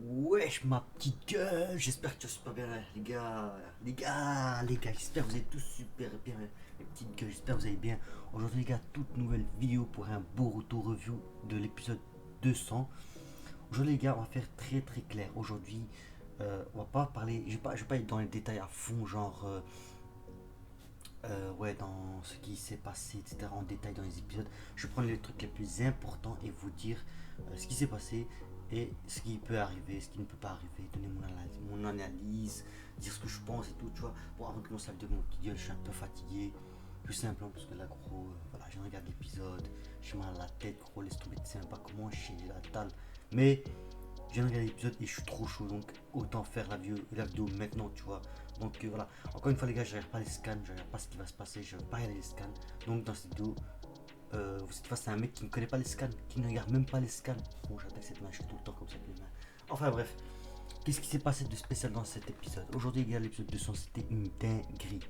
Wesh ma petite gueule, j'espère que tu vas super bien les gars, j'espère que vous êtes tous super bien les petites gueules, j'espère que vous allez bien. Aujourd'hui les gars, toute nouvelle vidéo pour un Boruto review de l'épisode 200. Aujourd'hui les gars, on va faire très très clair. Aujourd'hui, on va pas parler, je vais pas être dans les détails à fond, genre ouais, dans ce qui s'est passé, etc., en détail dans les épisodes. Je vais prendre les trucs les plus importants et vous dire ce qui s'est passé et ce qui peut arriver, ce qui ne peut pas arriver, donner mon analyse, dire ce que je pense et tout, tu vois. Bon, avant de commencer la vidéo, mon petit gueule, je suis un peu fatigué, tout simplement parce que là, gros, voilà, je regarde l'épisode, j'ai mal à la tête, gros, laisse tomber, tu sais même pas comment, j'ai la dalle. Mais je viens de regarder l'épisode et je suis trop chaud, donc autant faire la vidéo maintenant, tu vois. Donc voilà, encore une fois les gars, je regarde pas les scans, je regarde pas ce qui va se passer, je vais pas regarder les scans. Donc dans cette vidéo, vous êtes face à un mec qui ne connaît pas les scans, qui ne regarde même pas les scans. Bon, j'attaque cette main, je fais tout le temps comme ça avec mes mains. Enfin bref, qu'est-ce qui s'est passé de spécial dans cet épisode? Aujourd'hui, les gars, l'épisode 200, c'était une dinguerie.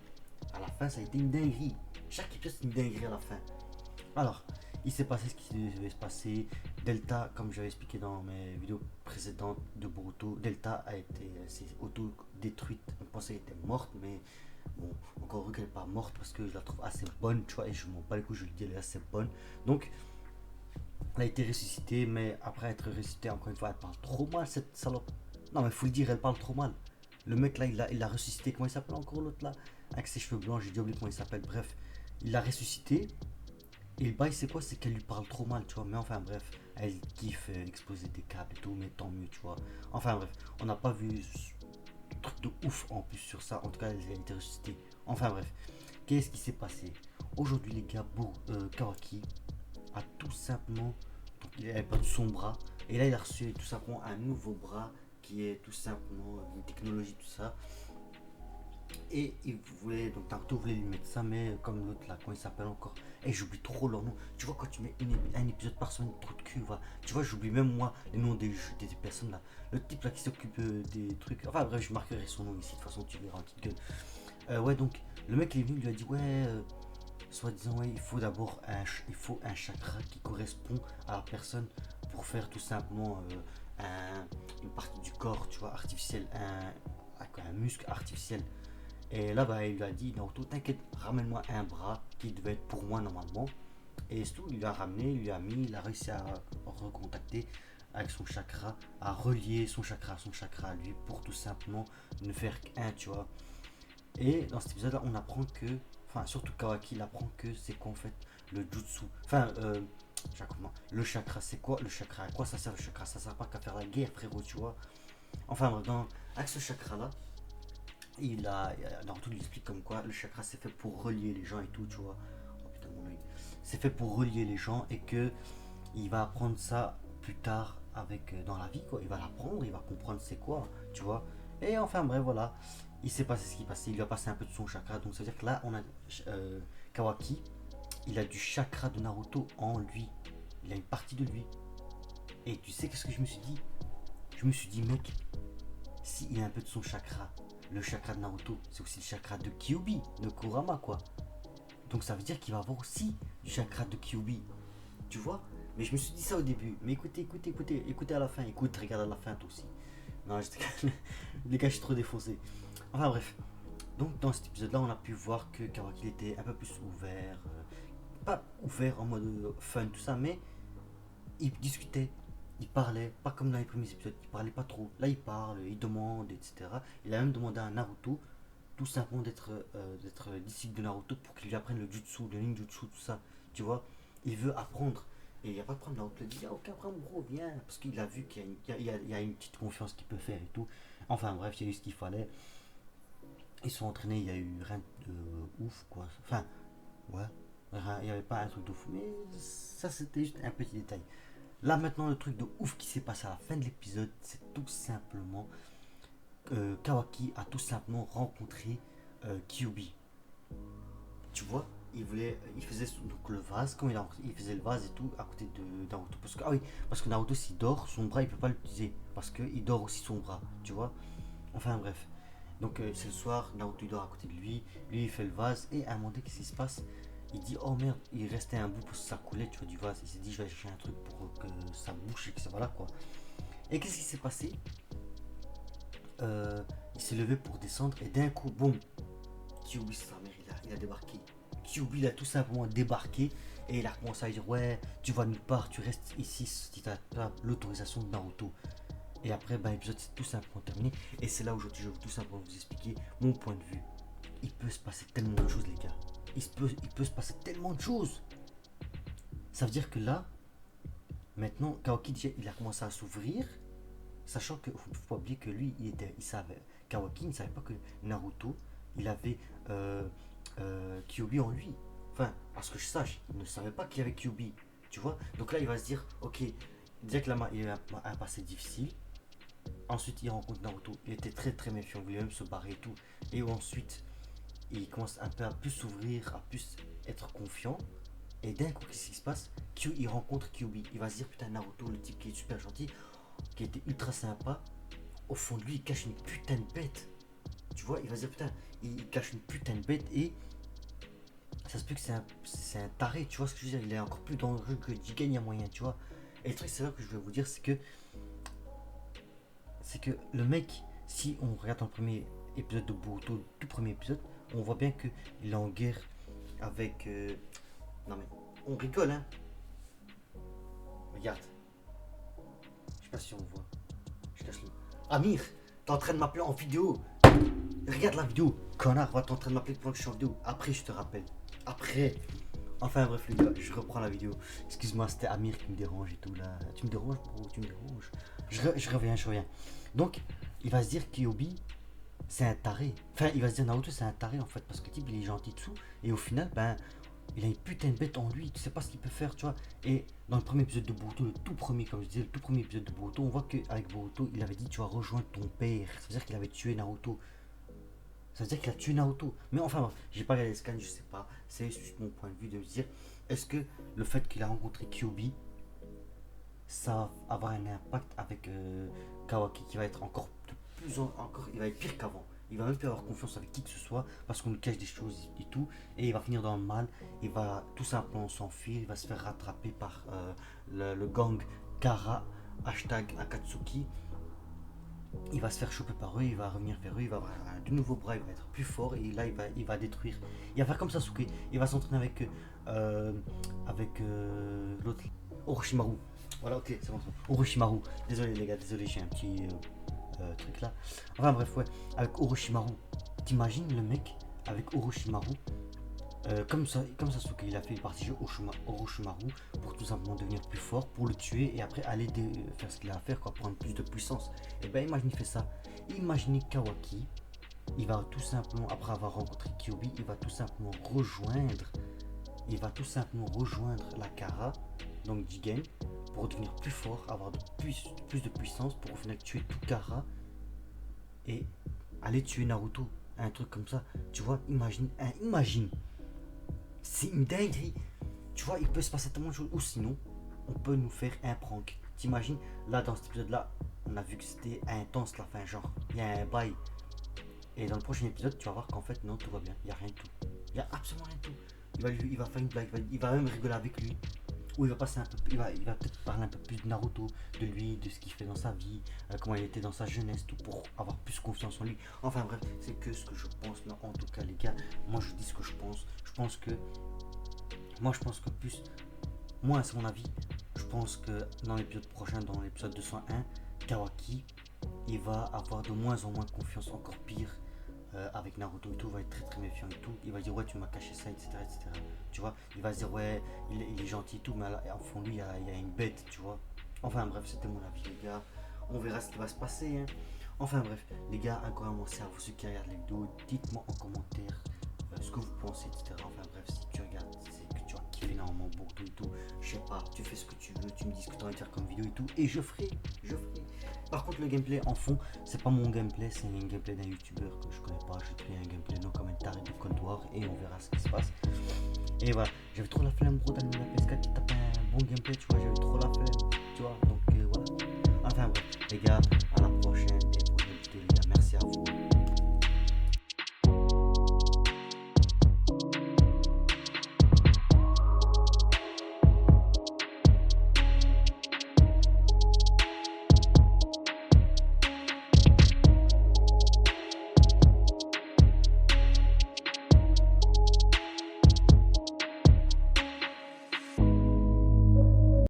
À la fin, ça a été une dinguerie. Chaque épisode, c'est une dinguerie à la fin. Alors, il s'est passé ce qui devait se passer. Delta, comme j'avais expliqué dans mes vidéos précédentes de Boruto, Delta s'est auto-détruite. On pensait qu'elle était morte, mais bon, encore heureux qu'elle n'est pas morte parce que je la trouve assez bonne, tu vois, et je m'en bats les couilles, je le dis, elle est assez bonne. Donc, elle a été ressuscitée, mais après être ressuscitée, encore une fois, elle parle trop mal, cette salope. Non, mais faut le dire, elle parle trop mal. Le mec là, il l'a ressuscité. Comment il s'appelle encore l'autre là? Avec ses cheveux blancs, j'ai déjà oublié comment il s'appelle. Bref, il l'a ressuscité. Et le bail, c'est quoi? C'est qu'elle lui parle trop mal, tu vois. Mais enfin, bref, elle kiffe exploser des câbles et tout, mais tant mieux, tu vois. Enfin, bref, on n'a pas vu truc de ouf en plus sur ça. En tout cas, elle a été ressuscitée. Enfin, bref, qu'est-ce qui s'est passé? Aujourd'hui, les gars, Kawaki a tout simplement. Donc, il avait perdu son bras. Et là, il a reçu tout simplement un nouveau bras qui est tout simplement une technologie, tout ça. Et il voulait, donc Naruto voulait lui mettre ça, mais comme l'autre là, comment il s'appelle encore? Et j'oublie trop leur nom. Tu vois, quand tu mets un épisode par semaine, trop de cul, va. Tu vois, j'oublie même moi les noms des personnes là. Le type là qui s'occupe des trucs. Enfin bref, je marquerai son nom ici, de toute façon, tu verras en petite gueule. Ouais, donc le mec il est venu, il lui a dit, ouais, soi-disant, ouais, il faut un chakra qui correspond à la personne pour faire tout simplement une partie du corps, tu vois, artificiel, un muscle artificiel. Et là, bah, il lui a dit, Naruto, t'inquiète, ramène-moi un bras qui devait être pour moi normalement. Et c'est tout, il lui a ramené, il lui a mis, il a réussi à recontacter avec son chakra, à relier son chakra à son chakra à lui pour tout simplement ne faire qu'un, tu vois. Et dans cet épisode-là, on apprend que, enfin, surtout Kawaki, il apprend que c'est quoi en fait le jutsu. Enfin, le chakra, c'est quoi le chakra? À quoi ça sert le chakra? Ça sert pas qu'à faire la guerre, frérot, tu vois. Enfin, avec ce chakra-là, Naruto lui explique comme quoi le chakra c'est fait pour relier les gens et tout, tu vois. Oh putain, mon oeil. C'est fait pour relier les gens et que il va apprendre ça plus tard avec dans la vie, quoi. Il va l'apprendre, il va comprendre c'est quoi, tu vois. Et enfin, bref, voilà. Il s'est passé ce qui passait. Il lui a passé un peu de son chakra. Donc, ça veut dire que là, on a Kawaki. Il a du chakra de Naruto en lui. Il a une partie de lui. Et tu sais qu'est-ce que je me suis dit? Je me suis dit, mec, s'il a un peu de son chakra, le chakra de Naruto, c'est aussi le chakra de Kyuubi, de Kurama, quoi. Donc ça veut dire qu'il va avoir aussi du chakra de Kyuubi. Tu vois? Mais je me suis dit ça au début. Mais écoutez à la fin. Écoute, regarde à la fin toi aussi. Non, les gars, je suis trop défoncé. Enfin bref. Donc dans cet épisode-là, on a pu voir que Kawaki était un peu plus ouvert. Pas ouvert en mode fun, tout ça, mais il discutait, il parlait, pas comme dans les premiers épisodes, il parlait pas trop. Là, il parle, il demande, etc. Il a même demandé à Naruto, tout simplement, d'être disciple de Naruto pour qu'il lui apprenne le jutsu, le ninjutsu, tout ça. Tu vois, il veut apprendre. Et il n'y a pas de problème, Naruto lui dit, ah, ok, apprends, gros, viens. Parce qu'il a vu qu'il y a une petite confiance qu'il peut faire et tout. Enfin, bref, il y a eu ce qu'il fallait. Ils sont entraînés, il y a eu rien de ouf, quoi. Enfin, ouais, il n'y avait pas un truc de fou. Mais ça, c'était juste un petit détail. Là maintenant le truc de ouf qui s'est passé à la fin de l'épisode, c'est tout simplement Kawaki a tout simplement rencontré Kyuubi. Tu vois, il faisait donc le vase, quand il faisait le vase et tout à côté de Naruto. Parce que Naruto s'il dort, son bras il peut pas l'utiliser. Parce qu'il dort aussi son bras, tu vois. Enfin bref. Donc c'est le soir, Naruto il dort à côté de lui, lui il fait le vase et à un moment donné qu'est-ce qui se passe? Il dit oh merde, il restait un bout pour que ça coulait, tu vois, du vase. Il s'est dit je vais chercher un truc pour que ça bouche et que ça voilà quoi. Et qu'est-ce qui s'est passé? il s'est levé pour descendre et d'un coup, boum, Kyuubi, sa mère, il a débarqué. Kyuubi, il a tout simplement débarqué et il a commencé à dire ouais, tu vas nulle part, tu restes ici si tu n'as pas l'autorisation de Naruto. Et après, l'épisode c'est tout simplement terminé. Et c'est là où je veux tout simplement vous expliquer mon point de vue. Il peut se passer tellement de choses, les gars. Il peut se passer tellement de choses. Ça veut dire que là, maintenant, Kawaki, il a commencé à s'ouvrir. Sachant que, faut pas oublier que lui, il savait. Kawaki ne savait pas que Naruto, il avait Kyuubi en lui. Enfin, parce que je sache, il ne savait pas qu'il y avait Kyuubi. Tu vois. Donc là, il va se dire, ok, déjà que là, il a un passé difficile. Ensuite, il rencontre Naruto. Il était très très méfiant. Il voulait même se barrer et tout. Et ensuite, il commence un peu à plus s'ouvrir, à plus être confiant. Et d'un coup, qu'est-ce qui se passe? Il rencontre Kyuubi. Il va se dire, putain, Naruto, le type qui est super gentil, qui était ultra sympa, au fond de lui, il cache une putain de bête. Tu vois, il va se dire, putain, il cache une putain de bête et ça se peut que c'est un taré. Tu vois ce que je veux dire? Il est encore plus dangereux que Jigen, il y a moyen, tu vois. Et le truc, c'est là que je vais vous dire, c'est que le mec, si on regarde dans le premier épisode de Boruto, le tout premier épisode, on voit bien qu'il est en guerre avec. Non mais, on rigole, hein. Regarde. Je sais pas si on voit. Je cache le. Amir, t'es en train de m'appeler en vidéo. Regarde la vidéo. Connard, t'es en train de m'appeler pendant que je suis en vidéo. Après, je te rappelle. Après. Enfin bref les gars, je reprends la vidéo. Excuse-moi, c'était Amir qui me dérange et tout là. Tu me déranges bro, tu me déranges. Je reviens. Donc, il va se dire Kyuubi, c'est un taré. Enfin, il va se dire Naruto, c'est un taré en fait. Parce que le type, il est gentil dessous. Et au final, il a une putain de bête en lui. Tu sais pas ce qu'il peut faire, tu vois. Et dans le premier épisode de Boruto, le tout premier, comme je disais, le tout premier épisode de Boruto, on voit qu'avec Boruto, il avait dit tu vas rejoindre ton père. Ça veut dire qu'il avait tué Naruto. Ça veut dire qu'il a tué Naruto. Mais enfin, bref, j'ai pas regardé les scans, je sais pas. C'est juste mon point de vue de me dire est-ce que le fait qu'il a rencontré Kyuubi, ça va avoir un impact avec Kawaki qui va être encore encore, il va être pire qu'avant. Il va même plus avoir confiance avec qui que ce soit parce qu'on lui cache des choses et tout. Et il va finir dans le mal. Il va tout simplement s'enfuir. Il va se faire rattraper par le gang Kara, hashtag Akatsuki. Il va se faire choper par eux, il va revenir vers eux, il va avoir de nouveaux bras, il va être plus fort et là il va détruire. Il va faire comme Sasuke, il va s'entraîner avec l'autre, Orochimaru. Voilà, ok, c'est bon. Orochimaru. Désolé les gars, désolé, j'ai un petit truc là. Enfin bref, ouais, avec Orochimaru. T'imagines le mec avec Orochimaru comme Sasuke, il a fait partie de Orochimaru pour tout simplement devenir plus fort, pour le tuer et après aller faire ce qu'il a à faire, quoi, prendre plus de puissance. Et imaginez fait ça. Imaginez Kawaki, il va tout simplement, après avoir rencontré Kyuubi, il va tout simplement rejoindre la Kara, donc Jigen, pour devenir plus fort, avoir plus de puissance, pour au final tuer tout Kara et aller tuer Naruto. Un truc comme ça, tu vois, imagine. C'est une dinguerie. Tu vois, il peut se passer tellement de choses. Ou sinon, on peut nous faire un prank. T'imagines, là, dans cet épisode-là, on a vu que c'était intense la fin. Genre, il y a un bail. Et dans le prochain épisode, tu vas voir qu'en fait, non, tout va bien. Il n'y a rien de tout. Il n'y a absolument rien de tout. Il va faire une blague. Il va même rigoler avec lui. Ou il va passer un peu. Il va peut-être parler un peu plus de Naruto, de lui, de ce qu'il fait dans sa vie, comment il était dans sa jeunesse, tout pour avoir plus confiance en lui. Enfin bref, c'est que ce que je pense. Mais en tout cas, les gars, moi je dis ce que je pense. Je pense que plus. Moi, c'est mon avis. Je pense que dans l'épisode prochain, dans l'épisode 201, Kawaki, il va avoir de moins en moins confiance, encore pire. Avec Naruto et tout, va être très très méfiant et tout. Il va dire ouais tu m'as caché ça, etc. Tu vois, il va se dire ouais il est gentil et tout, mais là, au fond lui il y a une bête, tu vois. Enfin bref, c'était mon avis les gars. On verra ce qui va se passer. Hein. Enfin bref, les gars, encore un merci à vous ceux qui regardent les vidéos. Dites-moi en commentaire ce que vous pensez, etc. Enfin bref, si tu regardes, c'est que tu as kiffé énormément Boruto et tout. Je sais pas, tu fais ce que tu veux, tu me dis ce que tu as envie de faire comme vidéo et tout. Et je ferai. Par contre, le gameplay en fond, c'est pas mon gameplay, c'est un gameplay d'un youtubeur que je connais pas. J'ai créé un gameplay no commentaire de Cold War et on verra ce qui se passe. Et voilà, j'avais trop la flemme, bro, d'allumer la PS4 qui tape un bon gameplay, tu vois, j'avais trop la flemme, tu vois. Donc voilà. Enfin bref, les gars,